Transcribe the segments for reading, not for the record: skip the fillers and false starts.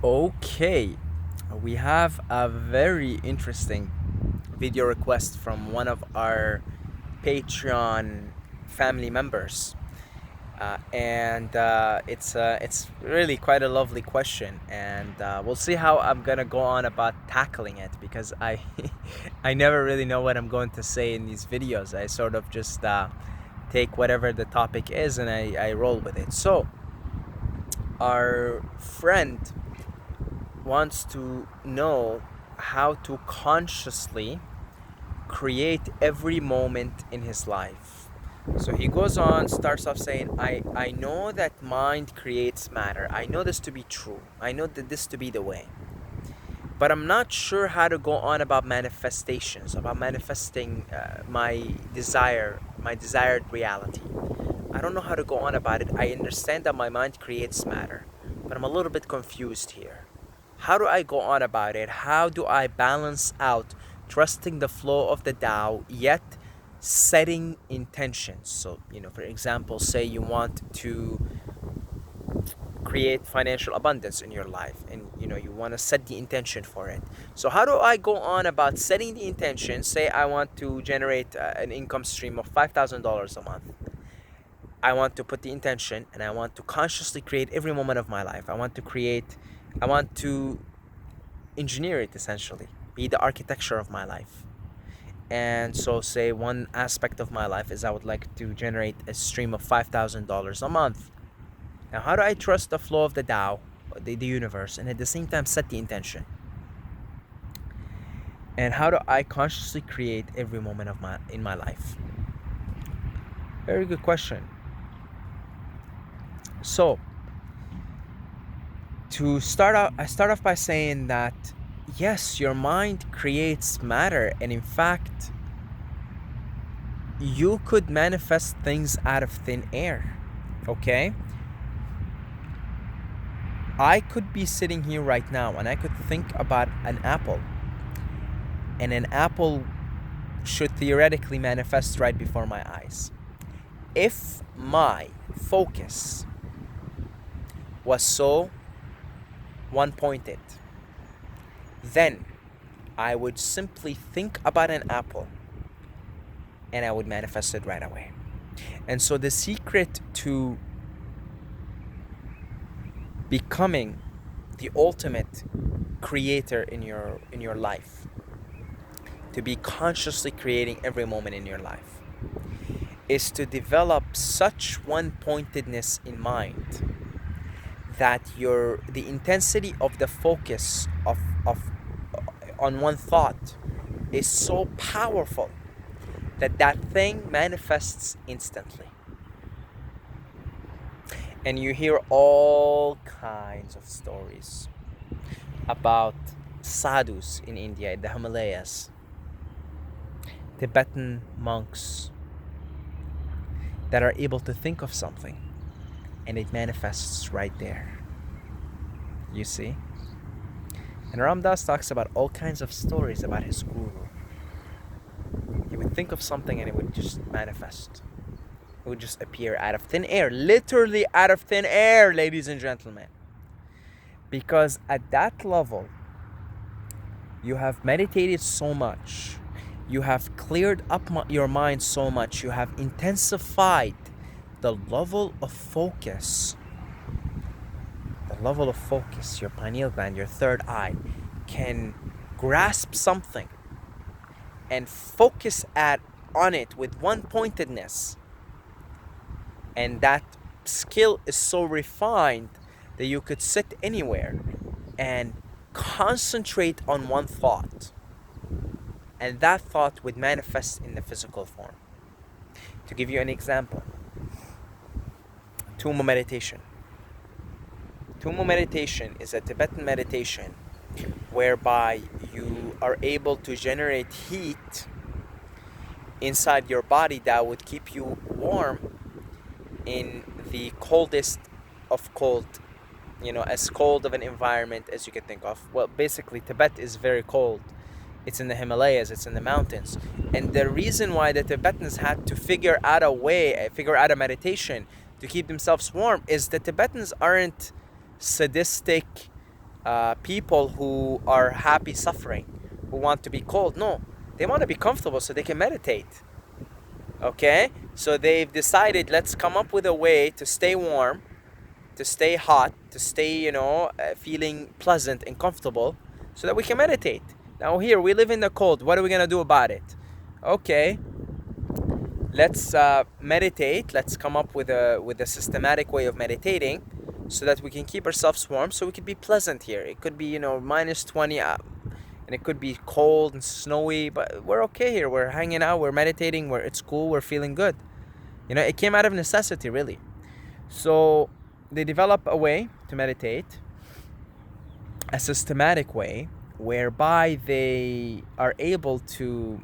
Okay, we have a very interesting video request from one of our Patreon family members. And it's really quite a lovely question, and we'll see how I'm gonna go on about tackling it because I I never really know what I'm going to say in these videos. I sort of just take whatever the topic is and I roll with it. So our friend wants to know how to consciously create every moment in his life. So he goes on, starts off saying, I know that mind creates matter. I know this to be true. I know that this to be the way. But I'm not sure how to go on about manifestations, about manifesting my desire, my desired reality. I don't know how to go on about it. I understand that my mind creates matter, but I'm a little bit confused here. How do I go on about it? How do I balance out trusting the flow of the Tao, yet setting intentions? So, for example, say you want to create financial abundance in your life and you want to set the intention for it. So how do I go on about setting the intention? Say I want to generate an income stream of $5,000 a month. I want to put the intention and I want to consciously create every moment of my life. I want to engineer it, essentially be the architecture of my life. And so say one aspect of my life is I would like to generate a stream of $5,000 a month. Now how do I trust the flow of the Tao, the universe, and at the same time set the intention? And how do I consciously create every moment of my life? Very good question. So to start out, I start off by saying that yes, your mind creates matter, and in fact you could manifest things out of thin air. Okay, I could be sitting here right now and I could think about an apple, and an apple should theoretically manifest right before my eyes. If my focus was so one-pointed, then I would simply think about an apple and I would manifest it right away. And so the secret to becoming the ultimate creator in your life, to be consciously creating every moment in your life, is to develop such one-pointedness in mind that the intensity of the focus of on one thought is so powerful that thing manifests instantly. And you hear all kinds of stories about sadhus in India, in the Himalayas, Tibetan monks that are able to think of something and it manifests right there. You see? And Ram Dass talks about all kinds of stories about his guru. He would think of something and it would just manifest. It would just appear out of thin air, literally out of thin air, ladies and gentlemen. Because at that level, you have meditated so much, you have cleared up your mind so much, you have intensified the level of focus. The level of focus, your pineal gland, your third eye, can grasp something and focus on it with one-pointedness. And that skill is so refined that you could sit anywhere and concentrate on one thought. And that thought would manifest in the physical form. To give you an example, Tummo meditation. Tummo meditation is a Tibetan meditation whereby you are able to generate heat inside your body that would keep you warm in the coldest of cold, as cold of an environment as you can think of. Well, basically Tibet is very cold. It's in the Himalayas, it's in the mountains. And the reason why the Tibetans had to figure out a meditation to keep themselves warm is the Tibetans aren't sadistic, people who are happy suffering, who want to be cold. No, they want to be comfortable so they can meditate. Okay, so they've decided, let's come up with a way to stay warm, to stay hot, to stay, feeling pleasant and comfortable, so that we can meditate. Now here we live in the cold. What are we gonna do about it? Okay, let's meditate. Let's come up with a systematic way of meditating, so that we can keep ourselves warm, so we can be pleasant here. It could be minus 20, and it could be cold and snowy, but we're okay here. We're hanging out. We're meditating. It's cool. We're feeling good. It came out of necessity, really. So they develop a way to meditate, a systematic way, whereby they are able to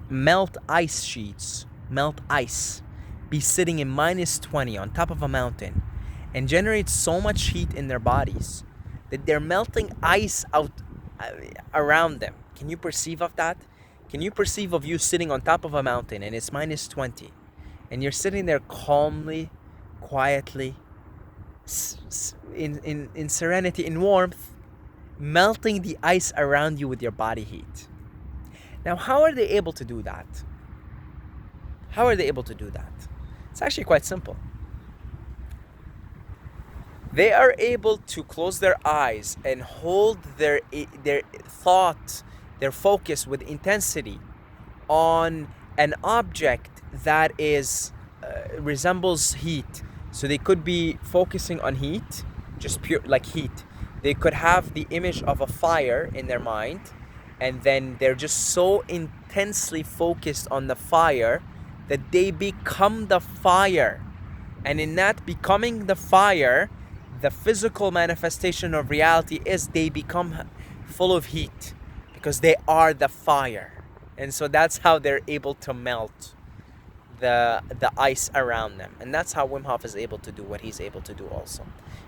melt ice sheets, melt ice, be sitting in minus 20 on top of a mountain, and generate so much heat in their bodies that they're melting ice out around them. Can you perceive of that? Can you perceive of you sitting on top of a mountain and it's minus 20, and you're sitting there calmly, quietly, in serenity, in warmth, melting the ice around you with your body heat? Now, how are they able to do that? How are they able to do that? It's actually quite simple. They are able to close their eyes and hold their thought, their focus with intensity on an object that resembles heat. So they could be focusing on heat, just pure like heat. They could have the image of a fire in their mind, and then they're just so intensely focused on the fire that they become the fire. And in that becoming the fire, the physical manifestation of reality is they become full of heat, because they are the fire. And so that's how they're able to melt the ice around them. And that's how Wim Hof is able to do what he's able to do also.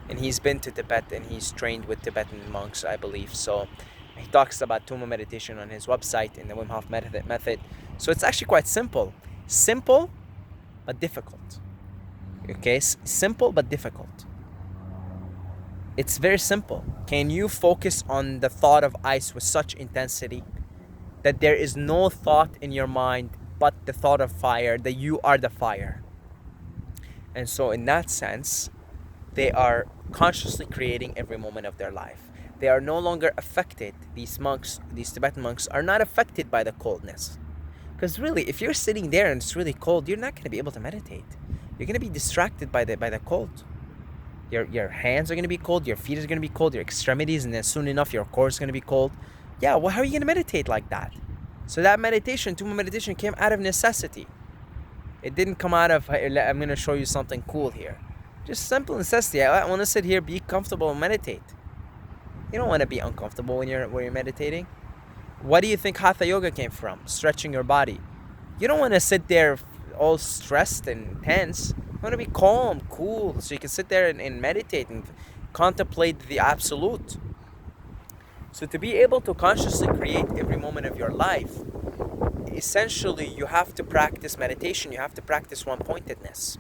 And he's been to Tibet, and he's trained with Tibetan monks, I believe. So he talks about Tummo meditation on his website in the Wim Hof method. So it's actually quite simple but difficult. Okay, simple but difficult. It's very simple. Can you focus on the thought of ice with such intensity that there is no thought in your mind but the thought of fire, that you are the fire? And so in that sense, they are consciously creating every moment of their life. They are no longer affected. These monks, these Tibetan monks, are not affected by the coldness. Because really, if you're sitting there and it's really cold, you're not going to be able to meditate. You're going to be distracted by the cold. Your hands are going to be cold, your feet are going to be cold, your extremities, and then soon enough your core is going to be cold. Yeah, well, how are you going to meditate like that? So that meditation, Tummo meditation, came out of necessity. It didn't come out of, I'm going to show you something cool here. Just simple necessity. I want to sit here, be comfortable, and meditate. You don't want to be uncomfortable when you're meditating. What do you think Hatha Yoga came from? Stretching your body. You don't want to sit there all stressed and tense. You want to be calm, cool, so you can sit there and meditate and contemplate the absolute. So to be able to consciously create every moment of your life, essentially you have to practice meditation. You have to practice one-pointedness.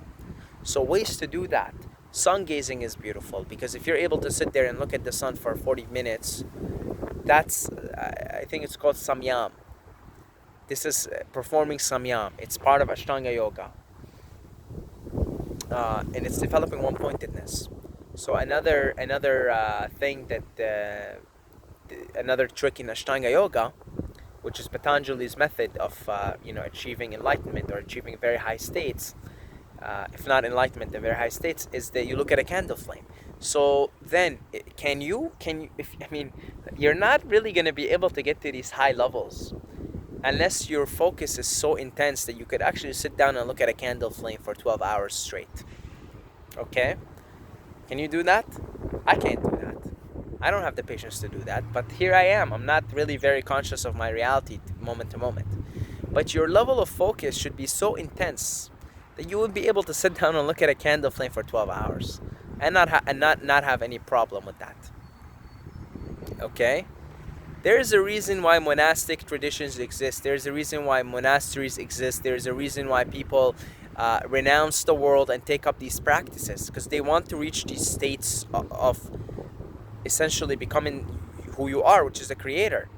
So ways to do that. Sun gazing is beautiful, because if you're able to sit there and look at the sun for 40 minutes, that's, I think it's called samyam. This is performing samyam. It's part of Ashtanga Yoga. And it's developing one-pointedness. So another thing that, another trick in Ashtanga Yoga, which is Patanjali's method of, achieving enlightenment or achieving very high states, if not enlightenment, then very high states, is that you look at a candle flame. So then, you're not really going to be able to get to these high levels unless your focus is so intense that you could actually sit down and look at a candle flame for 12 hours straight. Okay? Can you do that? I can't do that. I don't have the patience to do that, but here I am. I'm not really very conscious of my reality moment to moment. But your level of focus should be so intense that you would be able to sit down and look at a candle flame for 12 hours and not have any problem with that. Okay? There is a reason why monastic traditions exist. There's a reason why monasteries exist. There's a reason why people renounce the world and take up these practices, because they want to reach these states of essentially becoming who you are, which is the creator,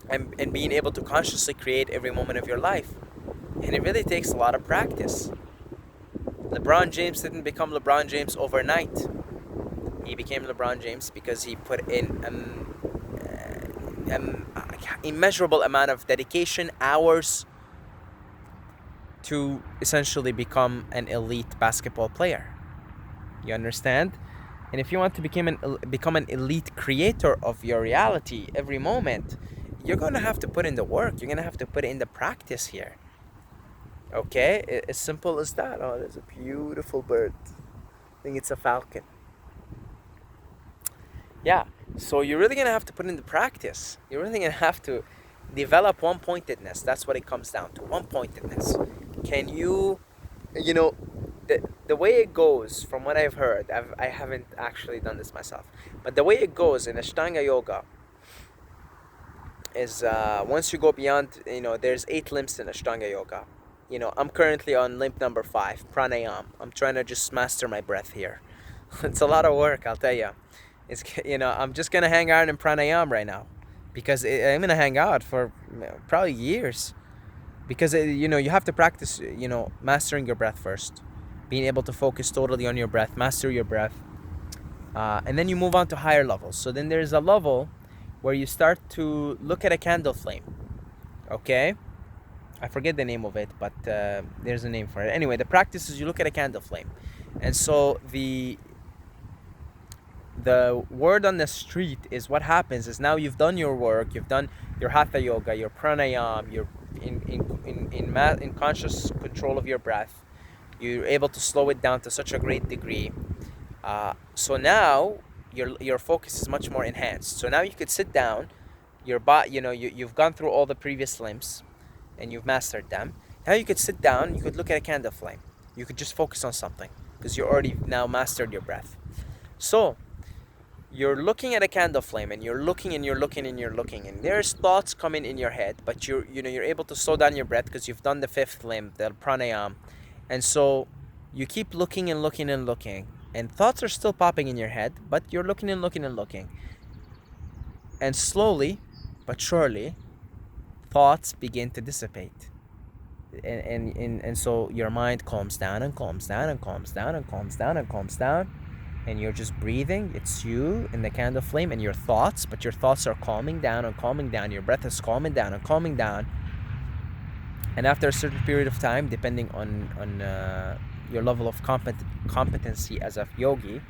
and being able to consciously create every moment of your life. And it really takes a lot of practice. LeBron James didn't become LeBron James overnight. He became LeBron James because he put in an immeasurable amount of dedication, hours, to essentially become an elite basketball player. You understand? And if you want to become an elite creator of your reality every moment, you're going to have to put in the work. You're going to have to put in the practice here. Okay? As simple as that. Oh, there's a beautiful bird. I think it's a falcon. Yeah. So you're really going to have to put in the practice. You're really going to have to develop one-pointedness. That's what it comes down to. One-pointedness. Can you, the way it goes, from what I've heard, I haven't actually done this myself, but the way it goes in Ashtanga Yoga is once you go beyond, there's 8 limbs in Ashtanga Yoga. I'm currently on limb number 5, pranayam. I'm trying to just master my breath here. It's a lot of work, I'll tell you. I'm just gonna hang out in pranayam right now, because I'm gonna hang out for probably years, because you have to practice, mastering your breath first, being able to focus totally on your breath, master your breath, and then you move on to higher levels. So then there's a level where you start to look at a candle flame. Okay, I forget the name of it, but there's a name for it. Anyway, the practice is you look at a candle flame, and so the word on the street is, what happens is, now you've done your work, you've done your hatha yoga, your pranayam, you're in conscious control of your breath, you're able to slow it down to such a great degree, so now your focus is much more enhanced. So now you could sit down, your body, you've gone through all the previous limbs and you've mastered them. Now you could sit down, you could look at a candle flame, you could just focus on something, because you already now mastered your breath. So you're looking at a candle flame, and you're looking and you're looking and you're looking, and there's thoughts coming in your head, but you're able to slow down your breath because you've done the 5th limb, the pranayam. And so you keep looking and looking and looking, and thoughts are still popping in your head, but you're looking and looking and looking. And slowly but surely, thoughts begin to dissipate. And so your mind calms down and calms down and calms down and calms down and calms down. And you're just breathing. It's you in the candle flame and your thoughts, but your thoughts are calming down and calming down. Your breath is calming down and calming down. And after a certain period of time, depending on your level of competency as a yogi,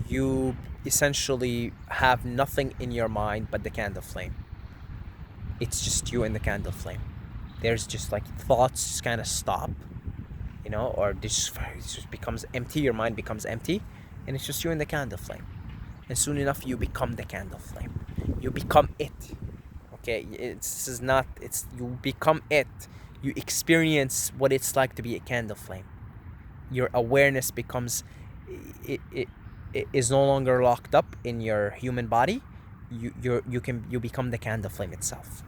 you essentially have nothing in your mind but the candle flame. It's just you in the candle flame. There's just like thoughts just kind of stop. Or this just becomes empty. Your mind becomes empty, and it's just you in the candle flame. And soon enough, you become the candle flame. You become it. Okay, you become it. You experience what it's like to be a candle flame. Your awareness becomes, it is no longer locked up in your human body. You become the candle flame itself.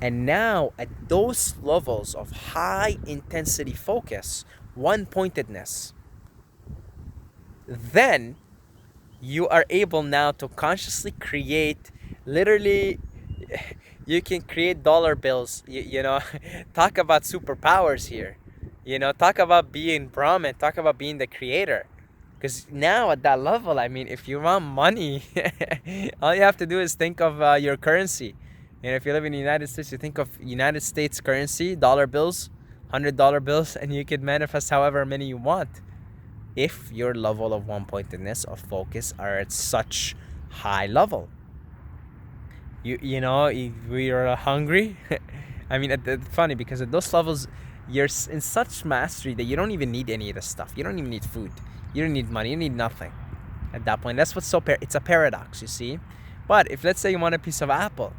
And now, at those levels of high intensity focus, one-pointedness, then you are able now to consciously create, literally, you can create dollar bills, talk about superpowers here, talk about being Brahman, talk about being the creator. Because now at that level, if you want money, all you have to do is think of your currency. If you live in the United States, you think of United States currency, dollar bills, $100 bills, and you can manifest however many you want. If your level of one-pointedness, of focus, are at such high level. We're hungry. It's funny, because at those levels, you're in such mastery that you don't even need any of the stuff. You don't even need food. You don't need money. You need nothing. At that point, that's what's it's a paradox, you see. But if, let's say, you want a piece of apple,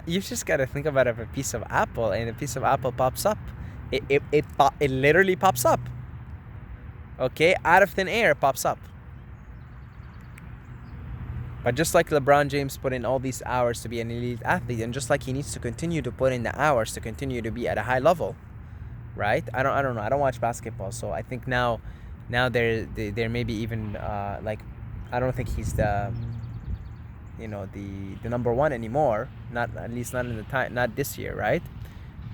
you just gotta think about a piece of apple, and a piece of apple pops up. It literally pops up. Okay, out of thin air, it pops up. But just like LeBron James put in all these hours to be an elite athlete, and just like he needs to continue to put in the hours to continue to be at a high level, right? I don't know. I don't watch basketball, so I think now there may be even like I don't think he's the the number one anymore. Not at least not in the time, not this year, right?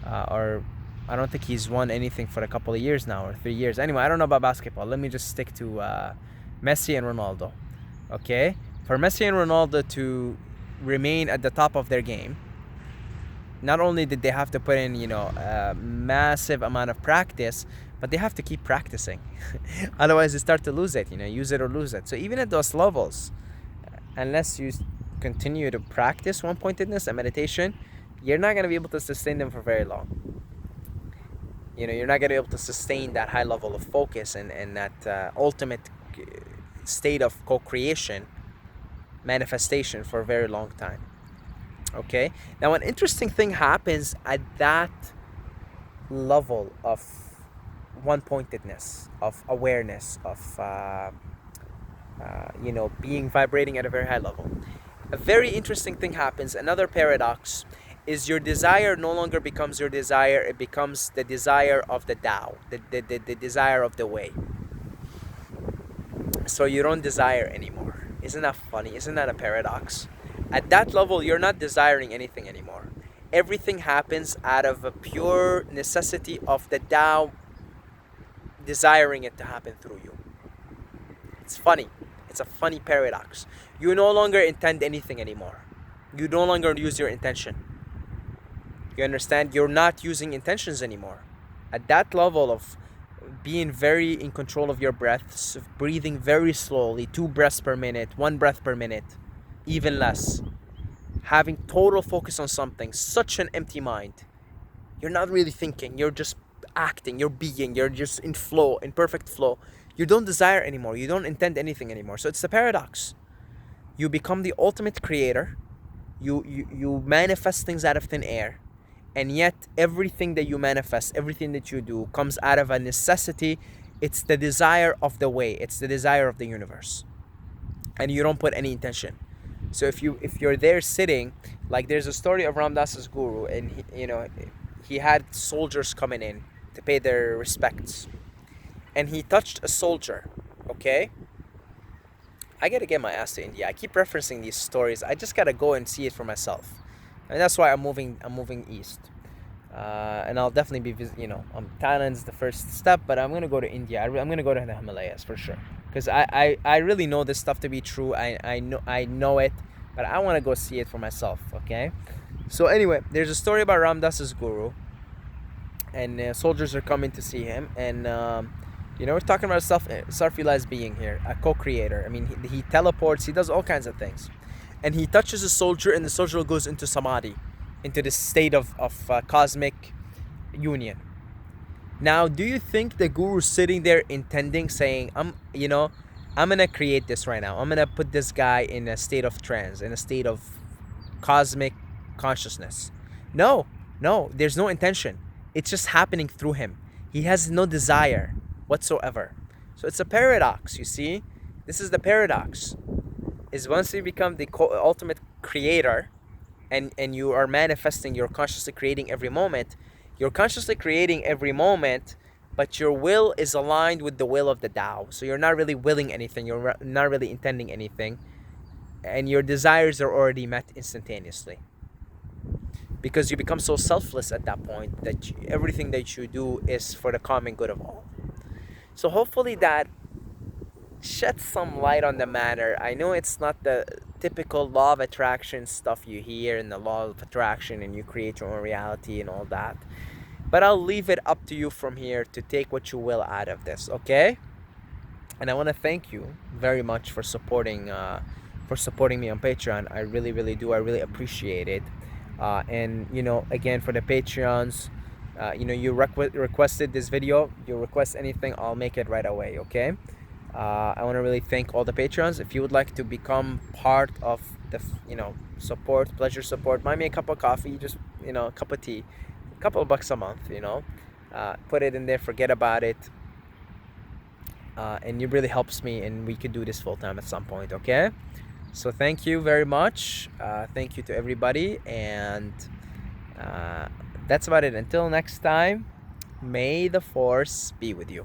Or I don't think he's won anything for a couple of years now, or 3 years. Anyway, I don't know about basketball. Let me just stick to Messi and Ronaldo. Okay, for Messi and Ronaldo to remain at the top of their game, not only did they have to put in a massive amount of practice, but they have to keep practicing. Otherwise they start to lose it, use it or lose it. So even at those levels, unless you continue to practice one pointedness and meditation, you're not going to be able to sustain them for very long. You're not going to be able to sustain that high level of focus and that ultimate state of co-creation, manifestation, for a very long time. Okay, now an interesting thing happens at that level of one-pointedness, of awareness, of being vibrating at a very high level. A very interesting thing happens. Another paradox is your desire no longer becomes your desire. It becomes the desire of the Tao, the desire of the way. So you don't desire anymore. Isn't that funny? Isn't that a paradox? At that level, you're not desiring anything anymore. Everything happens out of a pure necessity of the Tao desiring it to happen through you. It's funny. It's a funny paradox. You no longer intend anything anymore. You no longer use your intention. You understand? You're not using intentions anymore. At that level of being very in control of your breaths, breathing very slowly, 2 breaths per minute, 1 breath per minute, even less, having total focus on something, such an empty mind. You're not really thinking, you're just acting, you're being, you're just in flow, in perfect flow. You don't desire anymore, you don't intend anything anymore. So it's the paradox. You become the ultimate creator, you manifest things out of thin air, and yet everything that you manifest, everything that you do comes out of a necessity. It's the desire of the way, it's the desire of the universe, and you don't put any intention. So if you're there sitting, like there's a story of Ram Dass's guru, and he had soldiers coming in to pay their respects, and he touched a soldier. Okay, I gotta get my ass to India. I keep referencing these stories. I just gotta go and see it for myself, and that's why I'm moving east. And I'll definitely be Thailand's the first step, but I'm gonna go to India. I'm gonna go to the Himalayas for sure, because I really know this stuff to be true. I know it, but I want to go see it for myself. Okay, so anyway, there's a story about Ram Dass's guru, and soldiers are coming to see him, and we're talking about a self-realized being here, a co-creator. I mean, he teleports, he does all kinds of things, and he touches a soldier, and the soldier goes into samadhi, into this state of cosmic union. Now, do you think the guru's sitting there intending, saying, I'm gonna create this right now. I'm gonna put this guy in a state of trance, in a state of cosmic consciousness? No, there's no intention. It's just happening through him. He has no desire whatsoever. So it's a paradox, you see? This is the paradox. Is once you become the ultimate creator, and you are manifesting, you're consciously creating every moment. You're consciously creating every moment, but your will is aligned with the will of the Tao. So you're not really willing anything, you're not really intending anything, and your desires are already met instantaneously. Because you become so selfless at that point that everything that you do is for the common good of all. So hopefully that sheds some light on the matter. I know it's not the typical law of attraction stuff you hear in the law of attraction, and you create your own reality and all that. But I'll leave it up to you from here to take what you will out of this, okay? And I want to thank you very much for supporting me on Patreon. I really, really do. I really appreciate it. And again, for the Patreons, you requested this video. You request anything, I'll make it right away, okay? I want to really thank all the Patreons. If you would like to become part of the pleasure support, buy me a cup of coffee, just a cup of tea, a couple of bucks a month, put it in there, forget about it, and it really helps me, and we could do this full time at some point, okay? So thank you very much. Thank you to everybody, and that's about it. Until next time, may the force be with you.